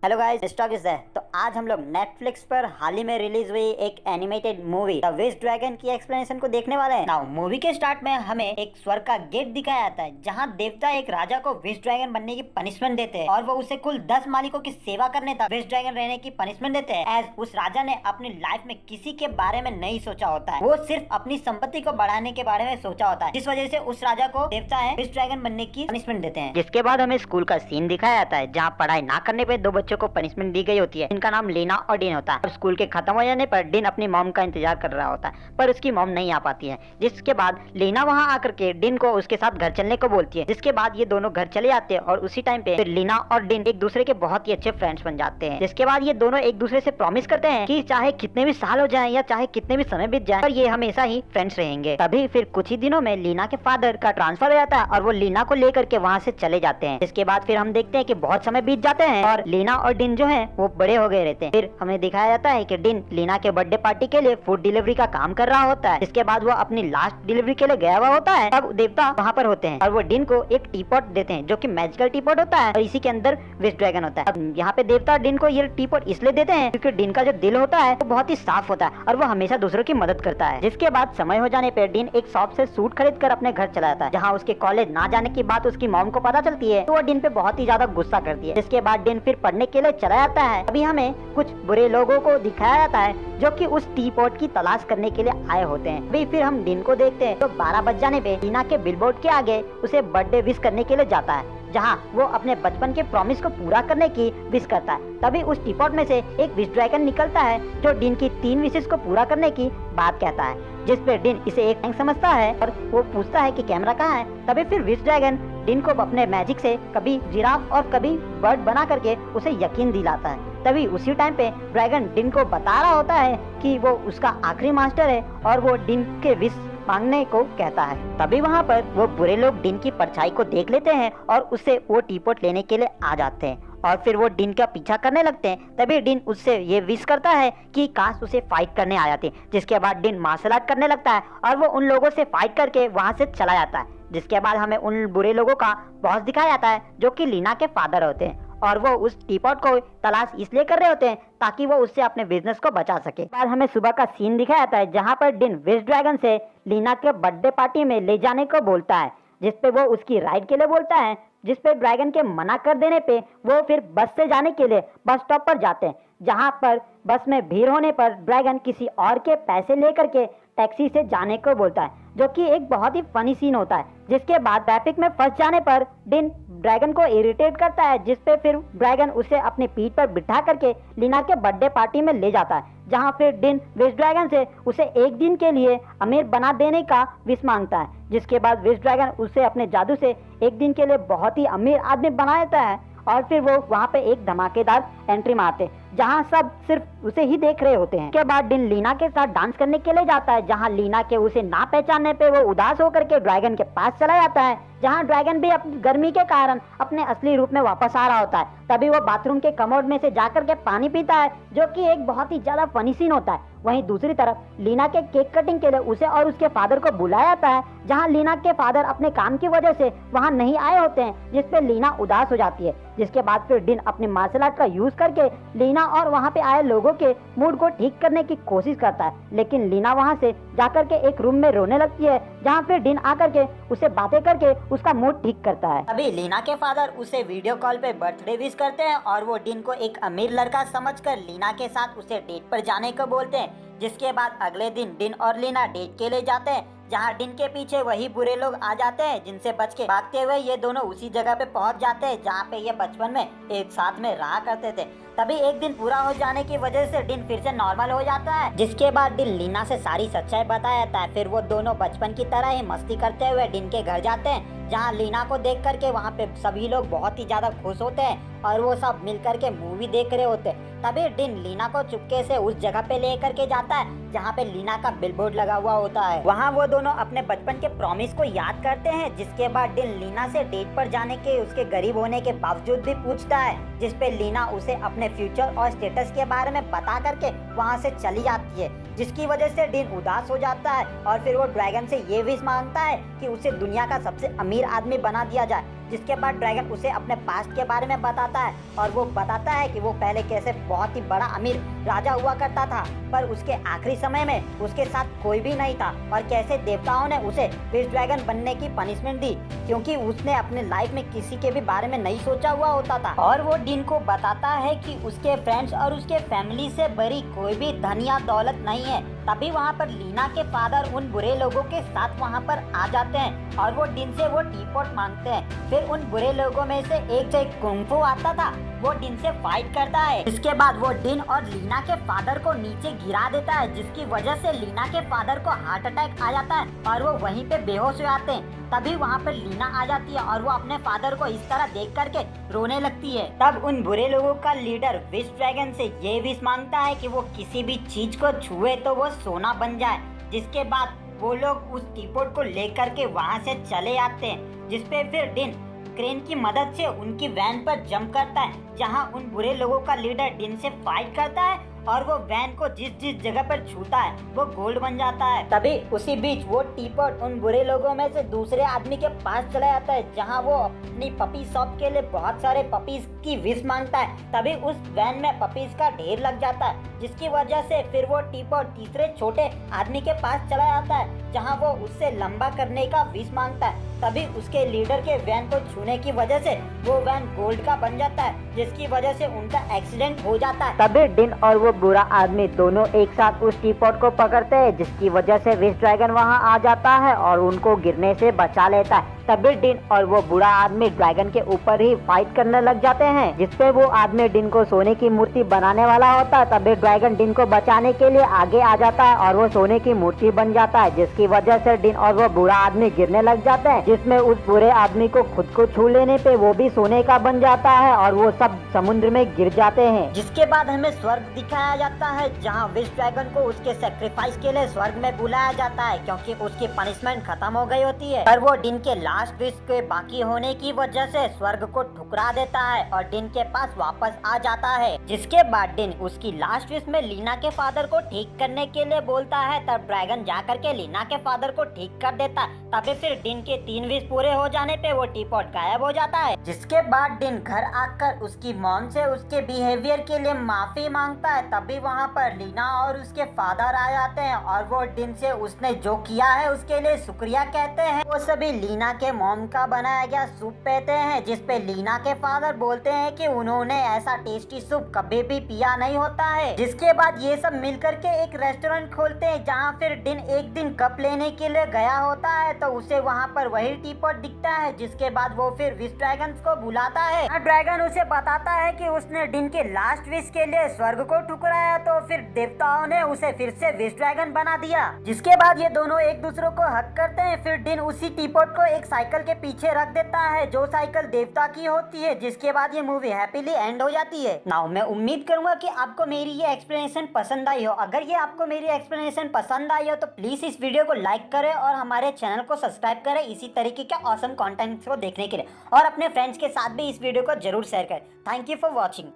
Hello guys, stock is there. तो आज हम लोग नेटफ्लिक्स पर हाल ही में रिलीज हुई एक animated movie the wish dragon की एक्सप्लेनेशन को देखने वाले हैं। नाउ मूवी के स्टार्ट में हमें एक स्वर्ग का गेट दिखाया जाता है जहां देवता एक राजा को विश ड्रैगन बनने की पनिशमेंट देते हैं और वो उसे कुल 10 मालिकों की सेवा करने तक विश ड्रैगन रहने की पनिशमेंट देते हैं। एज उस राजा ने अपनी लाइफ में किसी के बारे में नहीं सोचा होता है, वो सिर्फ अपनी संपत्ति को बढ़ाने के बारे में सोचा होता है, जिस वजह से उस राजा को देवता है विश ड्रैगन बनने की पनिशमेंट देते हैं। जिसके बाद हमें स्कूल का सीन दिखाया जाता है जहाँ पढ़ाई ना करने पे दो बच्चों को पनिशमेंट दी गई होती है। इनका नाम लीना और डिन होता है। अब स्कूल के खत्म हो जाने पर डिन अपनी मॉम का इंतजार कर रहा होता है, पर उसकी मॉम नहीं आ पाती है। जिसके बाद लीना वहां आकर के डिन को उसके साथ घर चलने को बोलती है। जिसके बाद ये दोनों घर चले जाते हैं और उसी टाइम पे फिर लीना और डिन एक दूसरे के बहुत ही अच्छे फ्रेंड्स बन जाते हैं। जिसके बाद ये दोनों एक दूसरे से प्रॉमिस करते हैं कि चाहे कितने भी साल हो जाए या चाहे कितने भी समय बीत जाए, पर ये हमेशा ही फ्रेंड्स रहेंगे। तभी फिर कुछ ही दिनों में लीना के फादर का ट्रांसफर हो जाता है और वो लीना को लेकर के वहाँ से चले जाते हैं। इसके बाद फिर हम देखते हैं कि बहुत समय बीत जाते हैं और लीना और डिन जो है वो बड़े हो गए रहते हैं। फिर हमें दिखाया जाता है कि डिन लीना के बर्थडे पार्टी के लिए फूड डिलीवरी का काम कर रहा होता है। इसके बाद वो अपनी लास्ट डिलीवरी के लिए गया हुआ होता है। अब देवता वहाँ पर होते हैं और वो डिन को एक टीपॉट देते हैं जो कि मैजिकल टीपॉट होता है और इसी के अंदर विश ड्रैगन होता है। अब यहाँ पे देवता डिन को ये टीपॉट इसलिए देते हैं क्योंकि डिन का जो दिल होता है वो बहुत ही साफ होता है और वो हमेशा दूसरों की मदद करता है। जिसके बाद समय हो जाने पर डिन एक शॉप से सूट खरीद कर अपने घर चला जाता है। जहाँ उसके कॉलेज ना जाने की बात उसकी मॉम को पता चलती है तो वो डिन पे बहुत ही ज्यादा गुस्सा करती है। जिसके बाद डिन फिर पढ़ने के लिए चला जाता है। अभी हमें कुछ बुरे लोगों को दिखाया जाता है जो कि उस टी पॉट की तलाश करने के लिए आए होते हैं। अभी फिर हम डिन को देखते हैं तो 12 बज जाने पे लीना के बिलबोर्ड के आगे उसे बर्थडे विश करने के लिए जाता है, जहाँ वो अपने बचपन के प्रॉमिस को पूरा करने की विश करता है। तभी उस टीपॉट में से एक विश ड्रैगन निकलता है जो डिन की 3 विशेस को पूरा करने की बात कहता है। जिस पे डिन इसे एक टैंक समझता है और वो पूछता है कि कैमरा कहाँ है। तभी फिर विश ड्रैगन डिन को अपने मैजिक से कभी जिराफ और कभी बर्ड बना करके उसे यकीन दिलाता है। तभी उसी टाइम पे ड्रैगन डिन को बता रहा होता है कि वो उसका आखिरी मास्टर है और वो डिन के विश मांगने को कहता है। तभी वहाँ पर वो बुरे लोग डिन की परछाई को देख लेते हैं और उससे वो टीपॉट लेने के लिए आ जाते हैं और फिर वो डिन का पीछा करने लगते हैं। तभी डिन उससे ये विश करता है कि काश उसे फाइट करने आ जाते। जिसके बाद डिन मार्शल आर्ट करने लगता है और वो उन लोगों से फाइट करके वहाँ से चला जाता है। जिसके बाद हमें उन बुरे लोगों का बॉस दिखाया जाता है जो कि लीना के फादर होते हैं और वो उस टीपॉट को तलाश इसलिए कर रहे होते हैं ताकि वो उससे अपने बिजनेस को बचा सके। बाद हमें सुबह का सीन दिखाया जाता है जहाँ पर डिन विश ड्रैगन से लीना के बर्थडे पार्टी में ले जाने को बोलता है, जिसपे वो उसकी राइड के लिए बोलता है। जिसपे ड्रैगन के मना कर देने पे वो फिर बस से जाने के लिए बस स्टॉप पर जाते हैं, जहाँ पर बस में भीड़ होने पर ड्रैगन किसी और के पैसे लेकर के टैक्सी से जाने को बोलता है, जो कि एक बहुत ही फनी सीन होता है। जिसके बाद ट्रैफिक में फंस जाने पर डिन ड्रैगन को इरिटेट करता है, जिसपे फिर ड्रैगन उसे अपनी पीठ पर बिठा करके लीना के बर्थडे पार्टी में ले जाता है, जहां फिर डिन विश ड्रैगन से उसे एक दिन के लिए अमीर बना देने का विश मांगता है। जिसके बाद विश ड्रैगन उसे अपने जादू से एक दिन के लिए बहुत ही अमीर आदमी बना देता है और फिर वो वहाँ पे एक धमाकेदार एंट्री मारते जहाँ सब सिर्फ उसे ही देख रहे होते हैं। के बाद डिन लीना के साथ डांस करने के लिए जाता है, जहाँ लीना के उसे ना पहचानने पे वो उदास होकर के ड्रैगन के पास चला जाता है, जहाँ ड्रैगन भी अपनी गर्मी के कारण अपने असली रूप में वापस आ रहा होता है। तभी वो बाथरूम के कमोड में से जाकर के पानी पीता है, जो कि एक बहुत ही ज्यादा फनी सीन होता है। वहीं दूसरी तरफ लीना के केक कटिंग के लिए उसे और उसके फादर को बुलाया जाता है, जहां लीना के फादर अपने काम की वजह से वहां नहीं आए होते हैं, जिसपे लीना उदास हो जाती है। जिसके बाद फिर डिन अपनी मार्शल आर्ट का यूज करके लीना और वहां पे आए लोगों के मूड को ठीक करने की कोशिश करता है, लेकिन लीना वहां से जाकर के एक रूम में रोने लगती है, जहां फिर डिन आकर के उसे बातें करके उसका मूड ठीक करता है। अभी लीना के फादर उसे वीडियो कॉल पे बर्थडे विश करते हैं और वो डिन को एक अमीर लड़का समझकर लीना के साथ उसे डेट पर जाने को बोलते हैं। जिसके बाद अगले दिन डिन और लीना डेट के लिए जाते हैं, जहाँ डिन के पीछे वही बुरे लोग आ जाते हैं, जिनसे बच के भागते हुए ये दोनों उसी जगह पे पहुंच जाते हैं जहाँ पे ये बचपन में एक साथ में रहा करते थे। तभी एक दिन पूरा हो जाने की वजह से डिन फिर से नॉर्मल हो जाता है। जिसके बाद डिन लीना से सारी सच्चाई बताया जाता है। फिर वो दोनों बचपन की तरह ही मस्ती करते हुए डिन के घर जाते हैं, जहाँ लीना को देख करके वहाँ पे सभी लोग बहुत ही ज्यादा खुश होते हैं और वो सब मिल करके मूवी देख रहे होते हैं। तभी डिन लीना को चुपके से उस जगह पे ले करके जाता है जहाँ पे लीना का बिलबोर्ड लगा हुआ होता है। वहाँ वो दोनों अपने बचपन के प्रॉमिस को याद करते हैं। जिसके बाद डिन लीना से डेट पर जाने के उसके गरीब होने के बावजूद भी पूछता है, जिसपे लीना उसे अपने फ्यूचर और स्टेटस के बारे में बता करके वहाँ से चली जाती है, जिसकी वजह से डिन उदास हो जाता है और फिर वो ड्रैगन से ये विश मांगता है कि उसे दुनिया का सबसे अमीर आदमी बना दिया जाए। जिसके बाद ड्रैगन उसे अपने पास्ट के बारे में बताता है और वो बताता है कि वो पहले कैसे बहुत ही बड़ा अमीर राजा हुआ करता था, पर उसके आखिरी समय में उसके साथ कोई भी नहीं था और कैसे देवताओं ने उसे विश ड्रैगन बनने की पनिशमेंट दी क्योंकि उसने अपने लाइफ में किसी के भी बारे में नहीं सोचा हुआ होता था। और वो डिन को बताता है कि उसके फ्रेंड्स और उसके फैमिली से बड़ी कोई भी धन या दौलत नहीं है। तभी वहाँ पर लीना के फादर उन बुरे लोगों के साथ वहाँ पर आ जाते हैं और वो डिन से वो टीपॉट मांगते हैं। फिर उन बुरे लोगों में से एक जो कुंफू आता था वो डिन से फाइट करता है। इसके बाद वो डिन और लीना के फादर को नीचे गिरा देता है, जिसकी वजह से लीना के फादर को हार्ट अटैक आ जाता है और वो वहीं पे बेहोश हो जाते हैं। तभी वहाँ पर लीना आ जाती है और वो अपने फादर को इस तरह देख करके रोने लगती है। तब उन बुरे लोगों का लीडर विश ड्रैगन से ये विश मांगता है कि वो किसी भी चीज को छुए तो वो सोना बन जाए। जिसके बाद वो लोग उस टीपॉट को लेकर के वहाँ से चले आते हैं, जिसपे फिर डिन क्रेन की मदद से उनकी वैन पर जंप करता है, जहां उन बुरे लोगों का लीडर डिन से फाइट करता है और वो वैन को जिस जिस जगह पर छूता है वो गोल्ड बन जाता है। तभी उसी बीच वो टीपॉट उन बुरे लोगों में से दूसरे आदमी के पास चला जाता है, जहां वो अपनी पपी शॉप के लिए बहुत सारे पपीज की विश मांगता है। तभी उस वैन में पपीज का ढेर लग जाता है, जिसकी वजह से फिर वो टीपॉट तीसरे छोटे आदमी के पास चला जाता है, जहाँ वो उससे लंबा करने का विश मांगता है। तभी उसके लीडर के वैन को छूने की वजह से वो वैन गोल्ड का बन जाता है, जिसकी वजह से उनका एक्सीडेंट हो जाता है। तभी डिन और वो बुरा आदमी दोनों एक साथ उस टीपॉट को पकड़ते हैं, जिसकी वजह से विश ड्रैगन वहां आ जाता है और उनको गिरने से बचा लेता है। तभी डिन और वो बुरा आदमी ड्रैगन के ऊपर ही फाइट करने लग जाते हैं, जिसपे वो आदमी डिन को सोने की मूर्ति बनाने वाला होता है। तभी ड्रैगन डिन को बचाने के लिए आगे आ जाता है और वो सोने की मूर्ति बन जाता है, जिसकी वजह से डिन और वो बुरा आदमी गिरने लग जाते हैं, जिसमें उस बुरे आदमी को खुद को छू लेने पे वो भी सोने का बन जाता है और वो सब समुद्र में गिर जाते हैं। जिसके बाद हमें स्वर्ग दिखाया जाता है, जहाँ विश ड्रैगन को उसके सेक्रीफाइस के लिए स्वर्ग में बुलाया जाता है, क्योंकि उसकी पनिशमेंट खत्म हो गई होती है। पर वो डिन के लास्ट विश के बाकी होने की वजह से स्वर्ग को ठुकरा देता है और डिन के पास वापस आ जाता है। जिसके बाद डिन उसकी लास्ट विश में लीना के फादर को ठीक करने के लिए बोलता है। तब ड्रैगन जाकर के लीना के फादर को ठीक कर देता है। तभी फिर डिन के 3 विश पूरे हो जाने पे वो टीपॉट गायब हो जाता है। जिसके बाद डिन घर आकर उसकी मॉम से उसके बिहेवियर के लिए माफी मांगता है। तभी वहाँ पर लीना और उसके फादर आ जाते हैं और वो डिन से उसने जो किया है उसके लिए शुक्रिया कहते हैं। वो सभी लीना के मॉम का बनाया गया सूप पीते हैं, जिसपे लीना के फादर बोलते हैं कि उन्होंने ऐसा टेस्टी सूप कभी भी पिया नहीं होता है। जिसके बाद ये सब मिलकर के एक रेस्टोरेंट खोलते हैं, जहाँ फिर डिन एक दिन कप लेने के लिए गया होता है तो उसे वहाँ पर वही टीपॉट दिखता है। जिसके बाद वो फिर विश ड्रैगन को बुलाता है। ड्रैगन उसे बताता है कि उसने डिन के लास्ट विश के लिए स्वर्ग को ठुकराया, तो फिर देवताओं ने उसे फिर से विश ड्रैगन बना दिया। जिसके बाद ये दोनों एक दूसरे को हक करते हैं। फिर डिन उसी टीपॉट को एक साइकिल के पीछे रख देता है, जो साइकिल देवता की होती है। जिसके बाद ये मूवी हैप्पीली एंड हो जाती है। नाउ मैं उम्मीद करूंगा कि आपको मेरी ये एक्सप्लेनेशन पसंद आई हो। अगर ये आपको मेरी एक्सप्लेनेशन पसंद आई हो तो प्लीज इस वीडियो को लाइक करें और हमारे चैनल को सब्सक्राइब करें इसी तरीके के ऑसम कंटेंट्स को देखने के लिए, और अपने फ्रेंड्स के साथ भी इस वीडियो को जरूर शेयर करें। Thank you for watching.